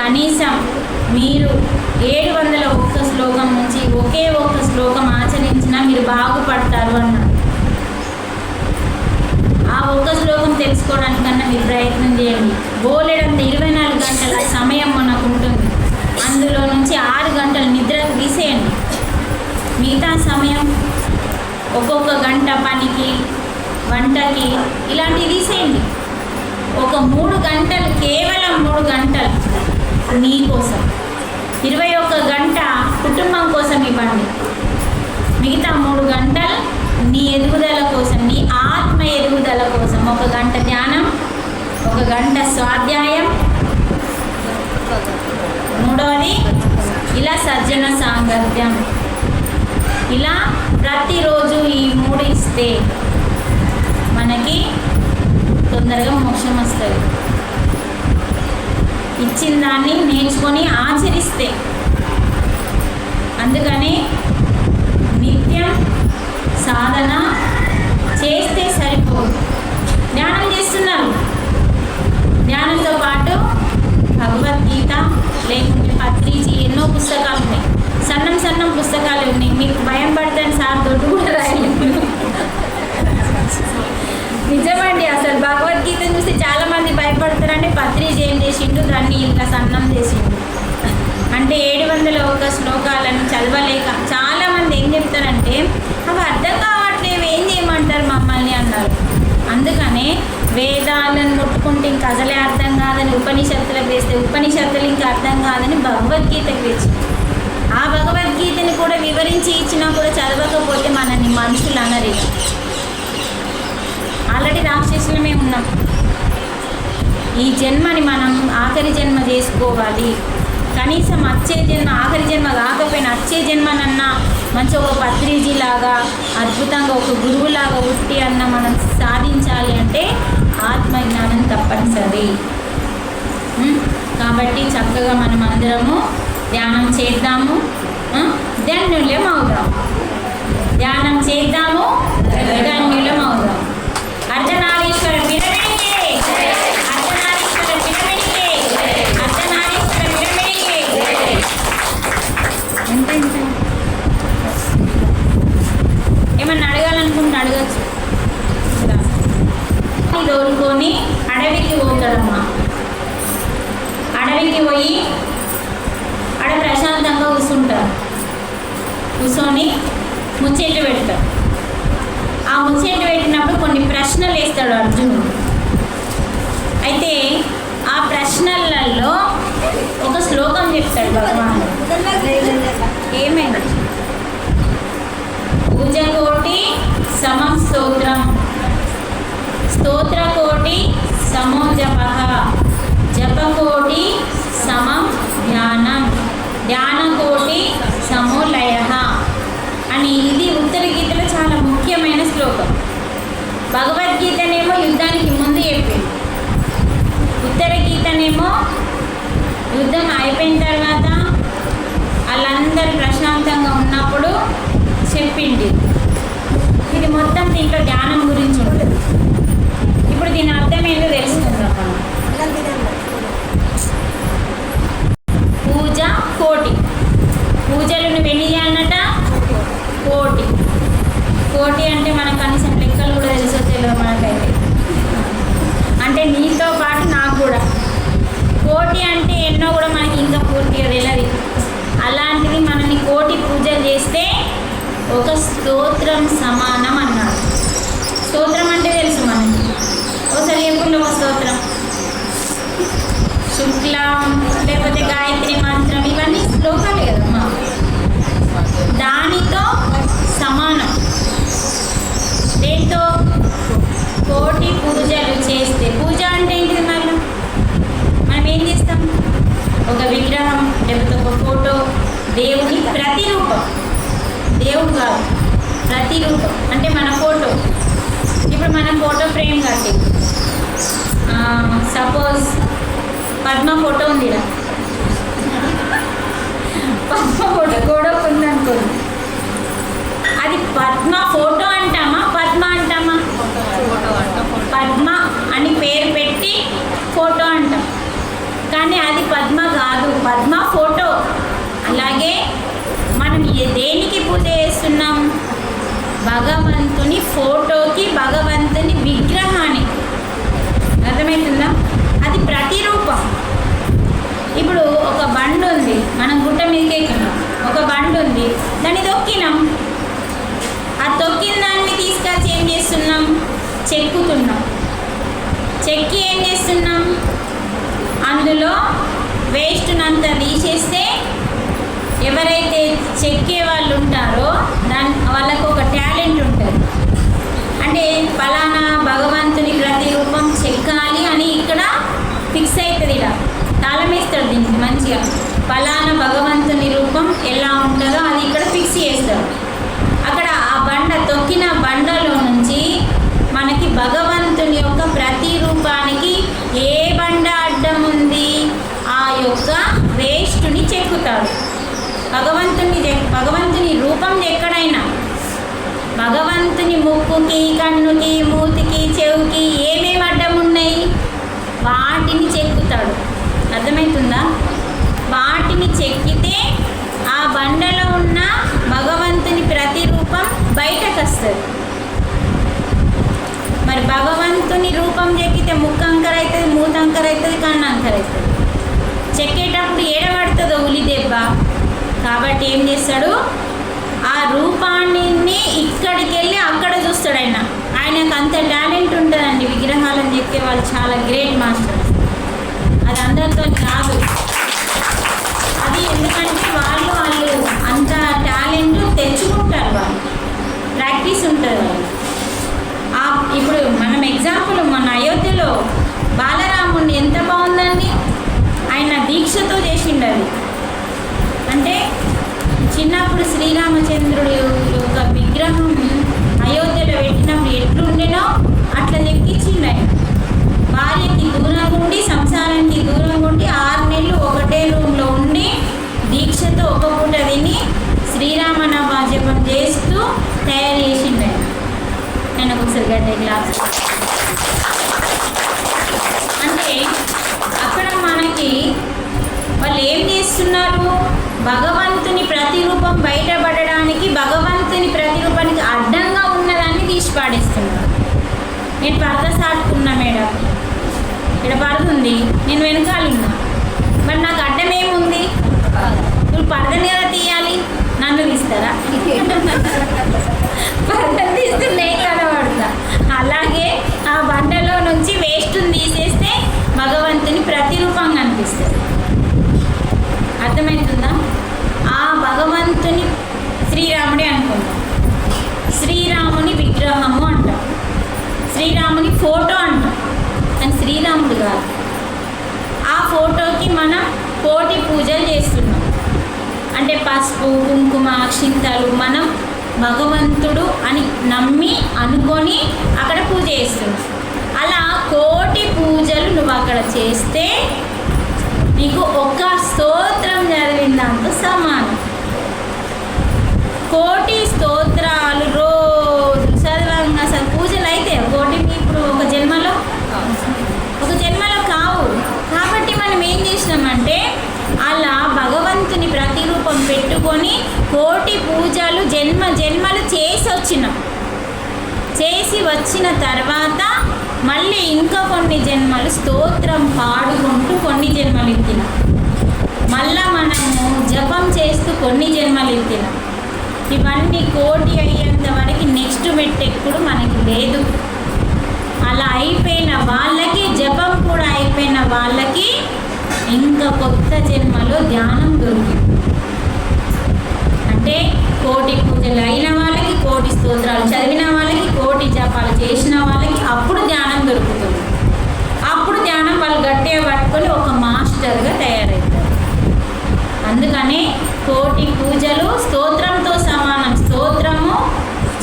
కనీసం మీరు 701 శ్లోకం నుంచి ఒకే ఒక్క శ్లోకం ఆచరించినా మీరు బాగుపడతారు అన్నారు. ఆ ఒక్క శ్లోకం తెలుసుకోవడానికన్నా మీరు ప్రయత్నం చేయండి. బోలెడంత 24 గంటల సమయం మనకు ఉంటుంది. అందులో నుంచి 6 గంటలు నిద్రకు తీసేయండి. మిగతా సమయం ఒక్కొక్క గంట పనికి, వంటకి ఇలాంటివి తీసేయండి. ఒక 3 గంటలు, కేవలం 3 గంటలు నీ కోసం, 21 గంట కుటుంబం కోసం ఇవ్వండి. మిగతా 3 గంటలు నీ ఎదుగుదల కోసం, నీ ఆత్మ ఎదుగుదల కోసం. 1 గంట ధ్యానం, 1 గంట స్వాధ్యాయం, 3వది ఇలా సజ్జన సాంగత్యం. ఇలా ప్రతిరోజు ఈ 3 ఇస్తే మనకి తొందరగా మోక్షం వస్తుంది. ఇచ్చిన దాన్ని నేర్చుకొని ఆచరిస్తే. అందుకని నిత్యం సాధన చేస్తే సరిపోదు. ధ్యానం చేస్తున్నారు, ధ్యానంతో పాటు భగవద్గీత లేకుంటే పత్రిజీ ఎన్నో పుస్తకాలు ఉన్నాయి. సన్నం పుస్తకాలు ఉన్నాయి. మీకు భయం పడతాను సార్, దొడ్డు కూడా రాయలేదు. నిజమండి, అసలు భగవద్గీతను చూసి చాలామంది భయపడతారంటే పత్రిజీ ఏం చేసిండు, దాన్ని ఇంత సన్నం చేసిండు. అంటే 701 శ్లోకాలను చదవలేక చాలామంది ఏం చెప్తారంటే అవి అర్థం కావట్లేవు, ఏం చేయమంటారు మమ్మల్ని అన్నారు. అందుకనే వేదాలను ముట్టుకుంటే ఇంక అసలే అర్థం కాదని ఉపనిషత్తులకు వేస్తే ఉపనిషత్తులు ఇంకా అర్థం కాదని భగవద్గీతకు వేసి, ఆ భగవద్గీతని కూడా వివరించి ఇచ్చినా కూడా చదవకపోతే మనల్ని మనుషులు అనరు. ఆల్రెడీ రాక్షసులమే ఉన్నాం. ఈ జన్మని మనం ఆఖరి జన్మ చేసుకోవాలి. కనీసం వచ్చే జన్మ, ఆఖరి జన్మ కాకపోయినా వచ్చే జన్మనన్నా మంచి ఒక పత్రిజీలాగా అద్భుతంగా ఒక గురువులాగా ఉట్టి అన్న మనం సాధించాలి అంటే ఆత్మజ్ఞానం తప్పనిసరి. కాబట్టి చక్కగా మనం అందరము ధ్యానం చేద్దాము, ధన్యులం అవుదాం. ధ్యానం చేద్దాము, ధన్యులం అవుదాం. అర్ధనారీశ్వర పిరమిడ్కి, అర్ధనారీశ్వర పిరమిడ్కి, అర్ధనారీశ్వర పిరమిడ్కి. ఎంత ఏమన్నా అడగాలనుకుంటే అడగచ్చు. తోలుకొని అడవికి పోతాడమ్మా. అడవికి పోయి ఆడ ప్రశాంతంగా కూర్చుంటారు. కూర్చొని ముచ్చట్లు పెడతారు. ఆ ముచ్చట్లు పెట్టినప్పుడు కొన్ని ప్రశ్నలు వేస్తాడు అర్జునుడు. అయితే ఆ ప్రశ్నలలో ఒక శ్లోకం చెప్తాడు భగవానుడు. ఏమైంది? పూజకోటి సమం స్తోత్రం, స్తోత్రకోటి సమో జపః, జపకోటి సమం ధ్యానం, ధ్యానకోటి సమో లయః అని. ఇది ఉత్తర గీతలో చాలా ముఖ్యమైన శ్లోకం. భగవద్గీతనేమో యుద్ధానికి ముందు చెప్పింది, ఉత్తర గీతనేమో యుద్ధం అయిపోయిన తర్వాత వాళ్ళందరూ ప్రశాంతంగా ఉన్నప్పుడు చెప్పింది. ఇది మొత్తం దీంట్లో ధ్యానం గురించి ఉంటుంది. ఇప్పుడు దీని అర్థం ఏంటో తెలుసుకుందాం మనం. పూజ కోటి, పూజలు నువ్వు ఎన్ని చేయాలన్నట? కోటి. కోటి అంటే మనకు కనీసం లెక్కలు కూడా తెలుసో తెలియదు మనకైతే. అంటే నీతో పాటు నాకు కూడా కోటి అంటే ఎన్నో కూడా మనకి ఇంకా పూర్తిగా తెలియదు. అలాంటిది మనని కోటి పూజలు చేస్తే ఒక స్తోత్రం సమానం అన్నాడు. స్తోత్రం అంటే తెలుసు మనకి. ఒకసారి ఎప్పుడు ఒక స్తోత్రం శుక్లం లేకపోతే గాయత్రి మంత్రం, ఇవన్నీ శ్లోకాలే కదమ్మా. దానితో సమానం. దేంతో? కోటి పూజలు చేస్తే. పూజ అంటే ఏంటిది? మనం ఏం చేస్తాం? ఒక విగ్రహం లేకపోతే ఒక ఫోటో, దేవుని ప్రతిరూపం, దేవుడు కాదు ప్రతిరూపం అంటే మన ఫోటో. ఇప్పుడు మనం ఫోటో ఫ్రేమ్ కట్టి సపోజ్ పద్మ ఫోటో ఉంది, పద్మ ఫోటో కూడా ఉందనుకోండి. అది పద్మ ఫోటో అంటామా, పద్మ అంటామా? పద్మ అని పేరు పెట్టి ఫోటో అంటాం. కానీ అది పద్మ కాదు. పద్మ ఫోటో. అలాగే మనం దేనికి పూజ చేస్తున్నాం? భగవంతుని ఫోటోకి, భగవంతుని విగ్రహానికి. అర్థమవుతుందా? అది ప్రతిరూపం. ఇప్పుడు ఒక బండి ఉంది, మనం గుట్ట మీదకి ఎక్కినాం, ఒక బండి ఉంది, దాన్ని తొక్కినాం. ఆ తొక్కిన దాన్ని తీసుకొచ్చి ఏం చేస్తున్నాం? చెక్కుతున్నాం. చెక్కి ఏం చేస్తున్నాం? అందులో వేస్ట్నంతా తీసేస్తే ఎవరైతే చెక్కే వాళ్ళు ఉంటారో వాళ్ళకు ఒక టాలెంట్ ఉంటుంది. అంటే ఫలానా భగవంతుని ప్రతిరూపం చెక్కాలి అని ఇక్కడ ఫిక్స్ అవుతుంది. ఇలా తాళం వేస్తాడు దీనికి మంచిగా. ఫలానా భగవంతుని రూపం ఎలా ఉంటుందో అది ఇక్కడ ఫిక్స్ చేస్తాడు. అక్కడ ఆ బండ తొక్కిన బండలో నుంచి మనకి భగవంతుని యొక్క ప్రతిరూపానికి ఏ బండ అడ్డం ఉంది ఆ యొక్క వేస్ట్ని చెక్కుతాడు. భగవంతుని రూపం ఎక్కడైనా భగవంతుని ముక్కుకి, కన్నుకి, మూతికి, చెవుకి ఏమేమి అడ్డం ఉన్నాయి వాటిని చెక్కుతాడు. అర్థమవుతుందా? వాటిని చెక్కితే ఆ బండలో ఉన్న భగవంతుని ప్రతిరూపం బయటకు వస్తుంది. మరి భగవంతుని రూపం చెక్కితే ముక్కు అంకర అవుతుంది, మూత అంకర అవుతుంది, కన్ను అంకర అవుతుంది. చెక్కేటప్పుడు ఏడబడుతుందో ఉలి దెబ్బ. కాబట్టి ఏం చేస్తాడు? ఆ రూపాన్ని ఇక్కడికి వెళ్ళి అక్కడ చూస్తాడు. ఆయనకు అంత టాలెంట్ ఉంటుందండి. విగ్రహాలను చెక్కే వాళ్ళు చాలా గ్రేట్ మాస్టర్. అది అందరితో కాదు. అది ఎందుకంటే వాళ్ళు అంత టాలెంట్ తెచ్చుకుంటారు. వాళ్ళు ప్రాక్టీస్ ఉంటుంది. ఇప్పుడు మనం ఎగ్జాంపుల్ మన అయోధ్యలో బాలరాముడిని ఎంత బాగుందండి. ఆయన దీక్షతో చేసిండు. అది అంటే చిన్నప్పుడు శ్రీరామచంద్రుడు యొక్క విగ్రహం అయోధ్యలో పెట్టినప్పుడు ఎట్లుండేనో అట్లా లెక్కించిండు. ఆయన భార్యకి దూరంగా ఉండి, సంసారానికి దూరంగా ఉండి 6 నెలలు ఒకటే రూమ్లో ఉండి దీక్షతో ఒక పూట తిని శ్రీరామనామ జపం చేస్తూ తయారు చేసిండు. ఆయన ఒకసారి గడ్డ గ్లాస్. అంటే అక్కడ మనకి వాళ్ళు ఏం చేస్తున్నారు? భగవంతుని ప్రతిరూపం బయటపడడానికి భగవంతుని ప్రతిరూపానికి అడ్డంగా ఉన్నదాన్ని తీసి పాడేస్తున్నారు. నేను పరద సాటుకున్నా మేడం, ఇక్కడ పడుతుంది, నేను వెనకాలన్నా, మరి నాకు అడ్డం ఏముంది? నువ్వు పరదని కదా తీయాలి, నన్ను తీస్తారా? పరదని తీస్తే నేను కనబడతా. అలాగే ఆ బండలో నుంచి వేస్ట్ని తీసేస్తే భగవంతుని ప్రతిరూపం కనిపిస్తుంది. అర్థమవుతుందా? ఆ భగవంతుని శ్రీరాముడే అనుకుంటాం. శ్రీరాముని విగ్రహము అంటాం, శ్రీరాముని ఫోటో అంటాం. కానీ శ్రీరాముడు కాదు. ఆ ఫోటోకి మనం కోటి పూజలు చేస్తున్నాం. అంటే పసుపు, కుంకుమ, అక్షింతలు మనం భగవంతుడు అని నమ్మి అనుకొని అక్కడ పూజ చేస్తున్నాం. అలా కోటి పూజలు నువ్వు అక్కడ చేస్తే నీకు ఒక స్తోత్రం చదివిన దాంతో సమానం. కోటి స్తోత్రాలు రోజు చదవంగా అసలు పూజలు అయితే కోటికి ఇప్పుడు ఒక జన్మలో కావు. కాబట్టి మనం ఏం చేసినామంటే అలా భగవంతుని ప్రతిరూపం పెట్టుకొని కోటి పూజలు జన్మలు చేసి వచ్చిన తర్వాత మళ్ళీ ఇంకా కొన్ని జన్మలు స్తోత్రం పాడుకుంటూ కొన్ని జన్మలు ఎత్తినాం. మళ్ళా మనము జపం చేస్తూ కొన్ని జన్మలు ఎత్తినాం. ఇవన్నీ కోటి అయ్యేంత వరకు నెక్స్ట్ మెట్టెక్కుడు మనకి లేదు. అలా అయిపోయిన వాళ్ళకి, జపం కూడా అయిపోయిన వాళ్ళకి ఇంకా కొత్త జన్మలో ధ్యానం దొరికింది. అంటే కోటి పూజలు అయిన వాళ్ళకి, కోటి స్తోత్రాలు చదివిన వాళ్ళకి, కోటి జపాలు చేసిన వాళ్ళకి అప్పుడు ధ్యానం దొరుకుతుంది. అప్పుడు ధ్యానం వాళ్ళు గట్టిగా పట్టుకొని ఒక మాస్టర్గా తయారవుతారు. అందుకనే కోటి పూజలు స్తోత్రంతో సమానం, స్తోత్రము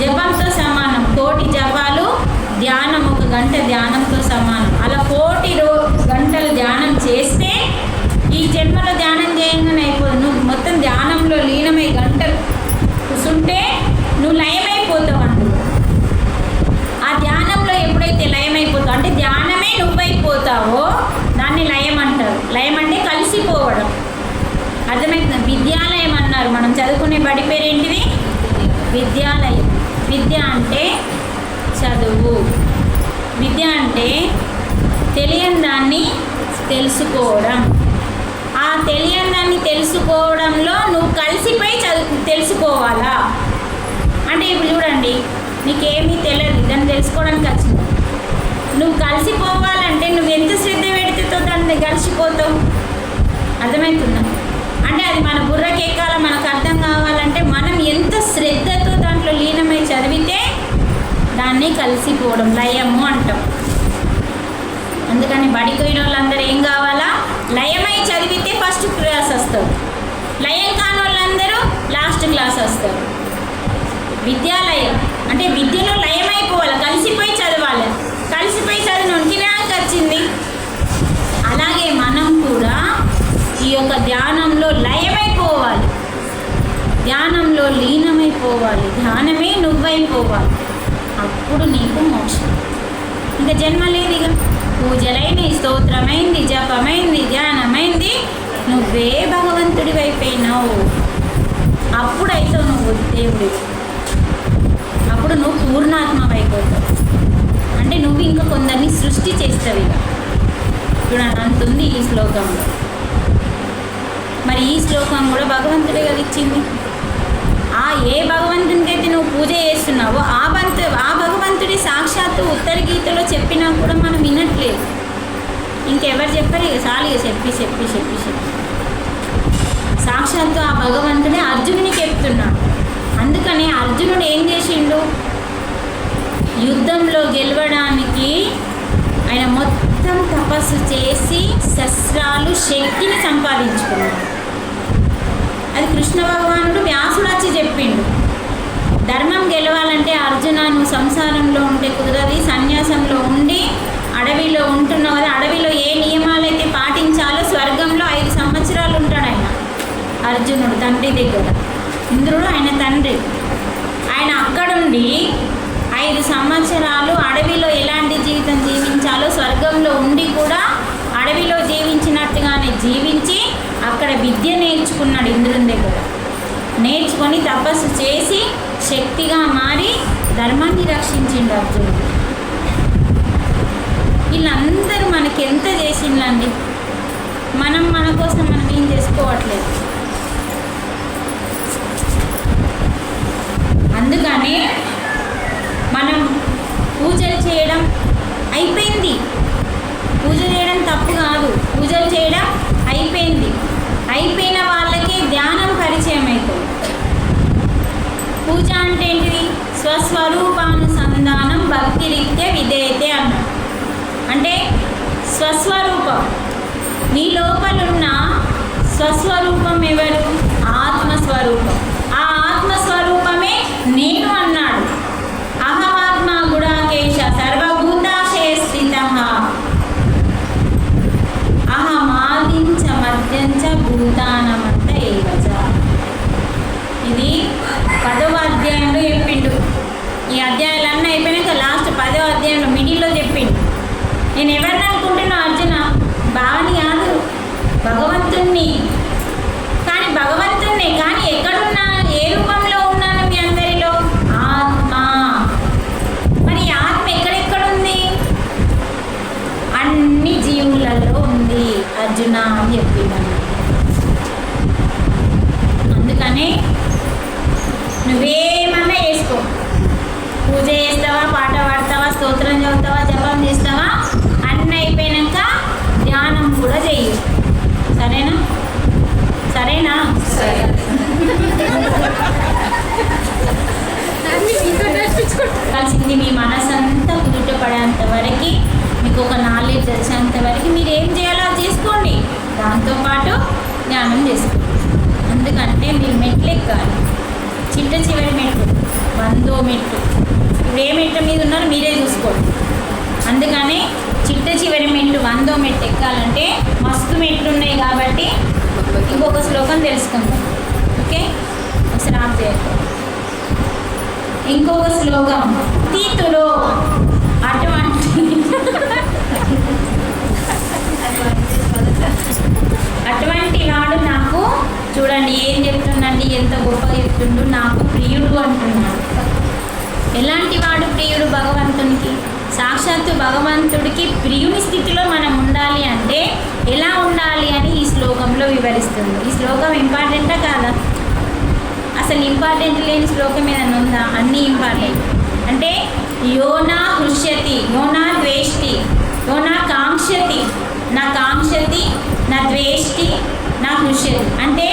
జపంతో సమానం, కోటి జపాలు ధ్యానం 1 గంట ధ్యానంతో సమానం. అలా కోటి గంటలు ధ్యానం చేస్తే ఈ జన్మలో ధ్యానం చేయగానే అయిపోదు. నువ్వు మొత్తం ధ్యానంలో లీనమై గంటలు కూర్చుంటే నువ్వు లయమైపోతావు. అందులో ఆ ధ్యానంలో ఎప్పుడైతే లయమైపోతావు అంటే ధ్యానమే నువ్వైపోతావో దాన్ని లయం అంటారు. లయం అంటే కలిసిపోవడం. అర్థమవుతుంది. విద్యాలయం అన్నారు, మనం చదువుకునే బడి పేరు ఏంటిది? విద్యాలయం. విద్య అంటే చదువు. విద్య అంటే తెలియని దాన్ని తెలుసుకోవడం. ఆ తెలియని దాన్ని తెలుసుకోవడంలో నువ్వు కలిసిపోయి తెలుసుకోవాలా అంటే, ఇప్పుడు చూడండి, నీకేమీ తెలియదు, దాన్ని తెలుసుకోవడానికి వచ్చింది. నువ్వు కలిసిపోవాలంటే నువ్వు ఎంత శ్రద్ధ పెడితే దాన్ని కలిసిపోతావు. అర్థమవుతుందా? అంటే అది మన బుర్రకి ఎక్కాల, మనకు అర్థం కావాలంటే మనం ఎంత శ్రద్ధతో దాంట్లో లీనమై చదివితే దాన్ని కలిసిపోవడం, లయము అంటాం. అందుకని బడికి పోయిన వాళ్ళందరూ ఏం కావాలా? లయమై చదివితే ఫస్ట్ క్లాస్ వస్తారు. లయం కాని వాళ్ళందరూ లాస్ట్ క్లాస్ వస్తారు. విద్యాలయం అంటే విద్యలో లయమైపోవాలి, కలిసిపోయి చదవాలి. కలిసిపోయి చదివినోనికి ర్యాంక్ వచ్చింది. అలాగే మనం కూడా ఈ యొక్క ధ్యానంలో లయమైపోవాలి, ధ్యానంలో లీనమైపోవాలి, ధ్యానమే నువ్వైపోవాలి. అప్పుడు నీకు మోక్షం. ఇంకా జన్మ లేదు. ఇక పూజలైంది, స్తోత్రమైంది, జపమైంది, ధ్యానమైంది, నువ్వే భగవంతుడి అయిపోయినావు. అప్పుడైతే నువ్వు దేవుడి, అప్పుడు నువ్వు పూర్ణాత్మమైపోతావు. అంటే నువ్వు ఇంకా కొందరిని సృష్టి చేస్తావు. ఇక చూడండి, అంతుంది ఈ శ్లోకంలో. మరి ఈ శ్లోకం కూడా భగవంతుడే కదా ఇచ్చింది. ఏ భగవంతునికైతే నువ్వు పూజ చేస్తున్నావో ఆ భగవంతుడి సాక్షాత్తు ఉత్తర గీతలో చెప్పినా కూడా మనం వినట్లేదు. ఇంకెవరు చెప్పారు? ఇక చాలు, ఇక చెప్పి చెప్పి చెప్పి చెప్పి సాక్షాత్తు ఆ భగవంతుడే అర్జునునికి చెప్తున్నాడు. అందుకని అర్జునుడు ఏం చేసిండు? యుద్ధంలో గెలవడానికి ఆయన మొత్తం తపస్సు చేసి శస్త్రాలు, శక్తిని సంపాదించుకున్నాడు. అది కృష్ణ భగవానుడు వ్యాసుడు వచ్చి చెప్పిండు. ధర్మం గెలవాలంటే అర్జున, నువ్వు సంసారంలో ఉంటే కుదరది, సన్యాసంలో ఉండి అడవిలో ఉంటున్నావు కదా, అడవిలో ఏ నియమాలైతే పాటించాలో స్వర్గంలో 5 సంవత్సరాలు ఉంటాడు ఆయన. అర్జునుడు తండ్రి దగ్గర, ఇంద్రుడు ఆయన తండ్రి. ఆయన అక్కడుండి 5 సంవత్సరాలు అడవిలో ఎలాంటి జీవితం జీవించాలో స్వర్గంలో ఉండి కూడా అడవిలో జీవించినట్టుగానే జీవించి అక్కడ విద్య నేర్చుకున్నాడు ఇంద్రుని దగ్గర. నేర్చుకొని తపస్సు చేసి శక్తిగా మారి ధర్మాన్ని రక్షించిండు అర్జునుడు. వీళ్ళందరూ మనకి ఎంత చేసిండ్లండి. మనం మన కోసం మనం ఏం చేసుకోవట్లేదు. అందుకని మనం పూజలు చేయడం అయిపోయింది. పూజ చేయడం తప్పు కాదు, పూజలు చేయడం అయిపోయింది. అయిపోయిన వాళ్ళకి ధ్యానం పరిచయం అవుతుంది. పూజ అంటే ఏంటిది? స్వస్వరూపానుసంధానం భక్తిరీత్యా విధేయతే అన్నాడు. అంటే స్వస్వరూపం, నీ లోపలున్న స్వస్వరూపం ఎవరు? ఆత్మస్వరూపం. ఆ ఆత్మస్వరూపమే నేను అన్నాడు. అహమాత్మ గుడాకేశ సర్వభూతాశయ స్థిత అహమాదించ మధ్యంచ భూతానమంత ఏవచ. ఇది 10వ అధ్యాయంలో చెప్పిండు. ఈ అధ్యాయాలన్నీ అయిపోయినాక లాస్ట్ 10వ అధ్యాయంలో మిడిల్లో చెప్పిండు. నేను ఎవరిని అనుకుంటున్నా అర్జున? బావని కాదు, భగవంతుణ్ణి. కానీ భగవంతుణ్ణి, కానీ ఎక్కడున్నా, ఏ రూపంలో ఉన్నాను మీ అందరిలో? ఆత్మ. మరి ఆత్మ ఎక్కడెక్కడుంది? అన్ని జీవులలో ఉంది అర్జున అని చెప్పింది. అందుకని నువ్వేమన్నా చేసుకో, పూజ చేస్తావా, పాట పాడతావా, స్తోత్రం చదువుతావా, జపం చేస్తావా, అన్నీ అయిపోయాక ధ్యానం కూడా చెయ్యి. సరేనా? సరేనా? కలిసింది మీ మనసంతా కుదుటపడేంత వరకు, మీకు ఒక నాలెడ్జ్ వచ్చేంత వరకు మీరు ఏం చేయాలో అది చేసుకోండి. దాంతోపాటు ధ్యానం చేసుకోండి. ఎందుకంటే మీరు మెట్లు ఎక్కాలి. చిట్ట చివరి మెట్లు 100వ మెట్లు. ఇప్పుడు ఏ మెట్ల మీద ఉన్నారో మీరే చూసుకోండి. అందుకని చిట్ట చివరి మెట్లు 100వ మెట్లు ఎక్కాలంటే మస్తు మెట్లు ఉన్నాయి. కాబట్టి ఇంకొక శ్లోకం తెలుసుకుందాం. ఓకే, ఒకసారి ఆఫ్ చేయాలి. ఇంకొక శ్లోకం, తీతులో అటువంటి వాడు నాకు చెప్తుండు, నాకు ప్రియుడు అంటున్నాడు. ఎలాంటి వాడు ప్రియుడు భగవంతునికి? సాక్షాత్తు భగవంతుడికి ప్రియుని స్థితిలో మనం ఉండాలి అంటే ఎలా ఉండాలి అని ఈ శ్లోకంలో వివరిస్తుంది. ఈ శ్లోకం ఇంపార్టెంటా కాదా? అసలు ఇంపార్టెంట్ లేని శ్లోకం ఏదైనా ఉందా? అన్నీ ఇంపార్టెంట్. అంటే యోనా హృష్యతి, యోనా ద్వేష్టి, యోనా కాంక్షతి, నా కాంక్షతి, నా ద్వేష్టి, నా హృష్యతి. అంటే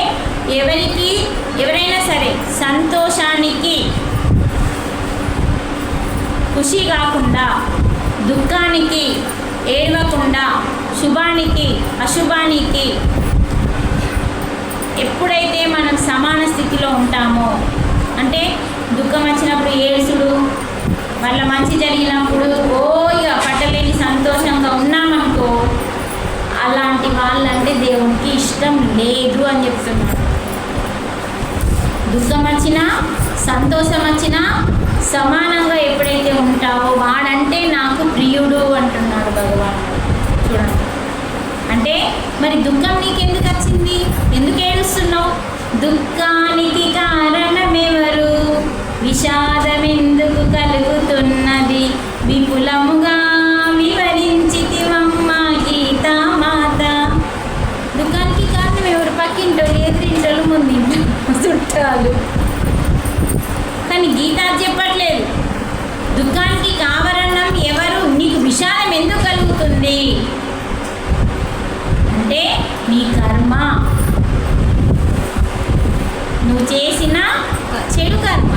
ఎవరైనా సరే సంతోషానికి ఖుషి కాకుండా, దుఃఖానికి ఏడవకుండా, శుభానికి అశుభానికి ఎప్పుడైతే మనం సమాన స్థితిలో ఉంటామో, అంటే దుఃఖం వచ్చినప్పుడు ఏడుసుడు, వాళ్ళ మంచి జరిగినప్పుడు ఇక పట్టలేని సంతోషంగా ఉన్నామనుకో, అలాంటి వాళ్ళంటే దేవునికి ఇష్టం లేదు అని చెప్తున్నాడు. దుఃఖం వచ్చినా సంతోషం వచ్చినా సమానంగా ఎప్పుడైతే ఉంటావో వాడంటే నాకు ప్రియుడు అంటున్నాడు భగవాన్. చూడండి, అంటే మరి దుఃఖం నీకెందుకు వచ్చింది? ఎందుకు ఏడుస్తున్నావు? దుఃఖానికి కారణమెవరు? విషాదమెందుకు కలుగుతున్నది? విపులముగా వివరించితివమ్మ గీతామాత. దుఃఖానికి కారణం ఎవరు? పక్కింటోళ్ళు, ఎదురింటోళ్ళు, ముందు చుట్టాలు. కానీ గీత చెప్పట్లేదు. దుఃఖానికి కారణం ఎవరు? నీకు విషాదం ఎందుకు కలుగుతుంది అంటే నీ కర్మ, నువ్వు చేసిన చెడు కర్మ,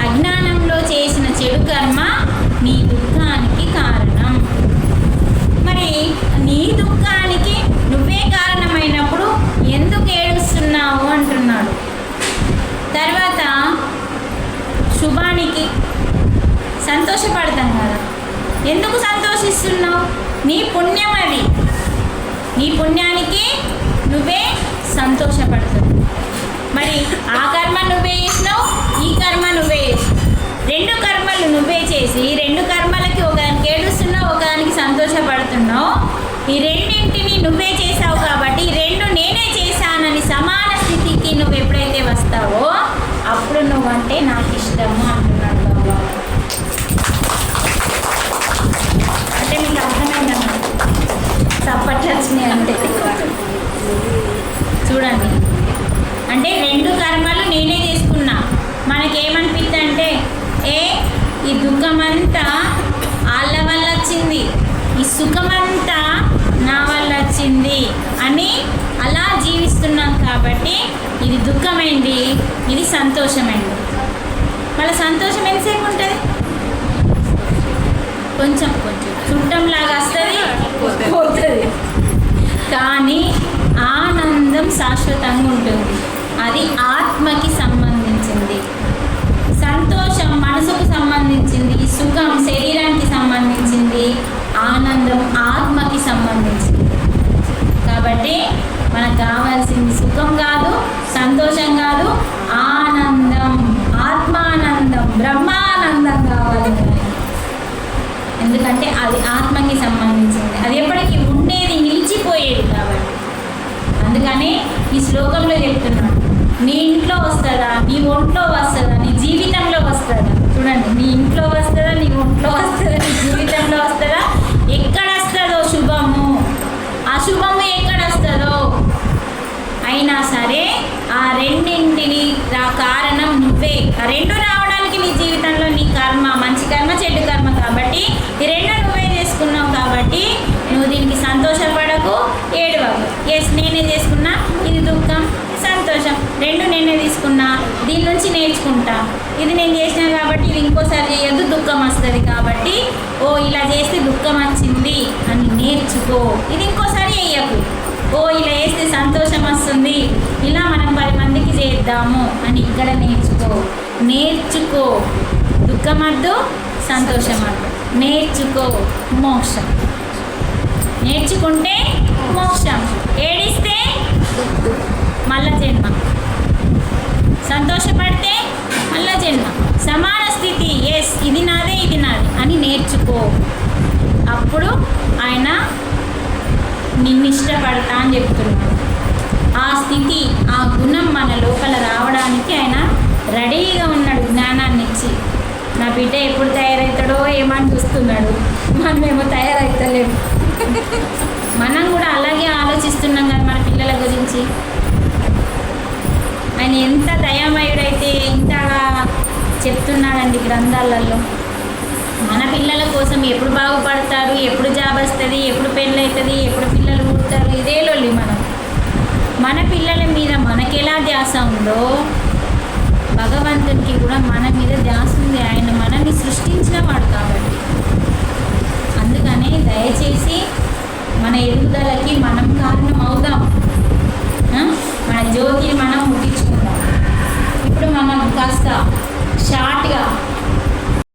అజ్ఞానంలో చేసిన చెడు కర్మ నీ దుఃఖానికి కారణం. మరి నీ దుఃఖానికి నువ్వే కారణమైనప్పుడు ఎందుకు ఏడుస్తున్నావు అంటున్నాడు. తర్వాత శుభానికి సంతోషపడతాం కదా, ఎందుకు సంతోషిస్తున్నావు? నీ పుణ్యం అది, నీ పుణ్యానికి నువ్వే సంతోషపడుతున్నావు. మరి ఆ కర్మ నువ్వే చేసినావు, ఈ కర్మ నువ్వే చేసినావు. రెండు కర్మలు నువ్వే చేసి రెండు కర్మలకి ఒకదానికి ఏడుస్తున్నావు, ఒకదానికి సంతోషపడుతున్నావు. ఈ రెండింటిని నువ్వే చేసావు కాబట్టి ఈ రెండు నేనే చేశానని సమాన స్థితికి నువ్వు ఎప్పుడైతే వస్తావో అప్పుడు నువ్వంటే నాకు ఇష్టము అంటున్నాడు బాబా. అంటే మీకు అర్థమైందమ్మా చప్పట్లు వచ్చినాయి అంటే? చూడండి, అంటే రెండు కర్మలు నేనే చేసుకున్నా. మనకేమనిపిస్తుంది అంటే ఈ దుఃఖమంతా వాళ్ళ వల్ల వచ్చింది, ఈ సుఖమంతా నా వల్ల వచ్చింది అని అలా జీవిస్తున్నాం కాబట్టి ఇది దుఃఖమైంది, ఇది సంతోషమైంది. మళ్ళీ సంతోషం ఎంతసేపు ఉంటుంది? కొంచెం చుట్టంలాగా వస్తుంది, పోతుంది. కానీ ఆనందం శాశ్వతంగా ఉంటుంది. అది ఆత్మకి సంబంధించింది. సంతోషం మనసుకు సంబంధించింది, సుఖం శరీరానికి సంబంధించింది, ఆనందం ఆత్మకి సంబంధించింది. కాబట్టి మనకు కావాల్సింది సుఖం కాదు, సంతోషం కాదు, ఆనందం, ఆత్మానందం, బ్రహ్మానందం కావాలి. ఎందుకంటే అది ఆత్మకి సంబంధించింది, అది ఎప్పటికీ ఉండేది, నిలిచిపోయేది. కాబట్టి అందుకని ఈ శ్లోకంలో చెప్తున్నాడు, నీ ఇంట్లో వస్తుందా, నీ ఒంట్లో వస్తుందా, నీ జీవితంలో వస్తుందా? చూడండి, నీ ఇంట్లో వస్తుందా, నీ ఒంట్లో వస్తుందా, నీ జీవితంలో వస్తుందా? ఎక్కడ వస్తుందో శుభము, అశుభము ఎక్కడ వస్తుందో అయినా సరే ఆ రెండింటిని కారణం నువ్వే. ఆ రెండు రావడానికి నీ జీవితంలో నీ కర్మ, మంచి కర్మ చెడ్డు కర్మ, కాబట్టి ఈ రెండు నువ్వే చేసుకున్నావు. కాబట్టి నువ్వు దీనికి సంతోషపడకు, ఏడవకు. నేనే చేసుకున్నా, ఇది దుఃఖం సంతోషం రెండు నేనే తీసుకున్నా, దీని నుంచి నేర్చుకుంటా. ఇది నేను చేసినా కాబట్టి ఇది ఇంకోసారి చేయొద్దు, దుఃఖం వస్తుంది. కాబట్టి ఇలా చేస్తే దుఃఖం వచ్చింది అని నేర్చుకో, ఇది ఇంకోసారి చెయ్యకు. ఇలా చేస్తే సంతోషం వస్తుంది, ఇలా మనం 10 మందికి చేద్దాము అని ఇక్కడ నేర్చుకో. దుఃఖం వద్దు, సంతోషం వద్దు, నేర్చుకో. మోక్షం నేర్చుకుంటే మోక్షం, ఏడిస్తే మళ్ళా జన్మ, సంతోషపడితే మళ్ళా జన్మ, సమాన స్థితి. ఇది నాదే, ఇది నాది అని నేర్చుకో. అప్పుడు ఆయన నిన్ను ఇష్టపడతా అని చెప్తున్నాడు. ఆ స్థితి, ఆ గుణం మన లోపల రావడానికి ఆయన రెడీగా ఉన్నాడు జ్ఞానాన్ని ఇచ్చి. నా బిడ్డ ఎప్పుడు తయారవుతాడో ఏమని చూస్తున్నాడు, మనమేమో తయారవుతలేము. మనం కూడా అలాగే ఆలోచిస్తున్నాం కదా మన పిల్లల గురించి. ఆయన ఎంత దయామయుడైతే ఇంతగా చెప్తున్నాడండి గ్రంథాలలో. మన పిల్లల కోసం ఎప్పుడు బాగుపడతారు, ఎప్పుడు జాబ్ వస్తుంది, ఎప్పుడు పెళ్ళి అవుతుంది, ఎప్పుడు పిల్లలు పుడతారు, ఇదే లొల్లి మనం. మన పిల్లల మీద మనకెలా ధ్యాస ఉందో భగవంతునికి కూడా మన మీద ధ్యాస ఉంది. ఆయన మనల్ని సృష్టించిన వాడు కాబట్టి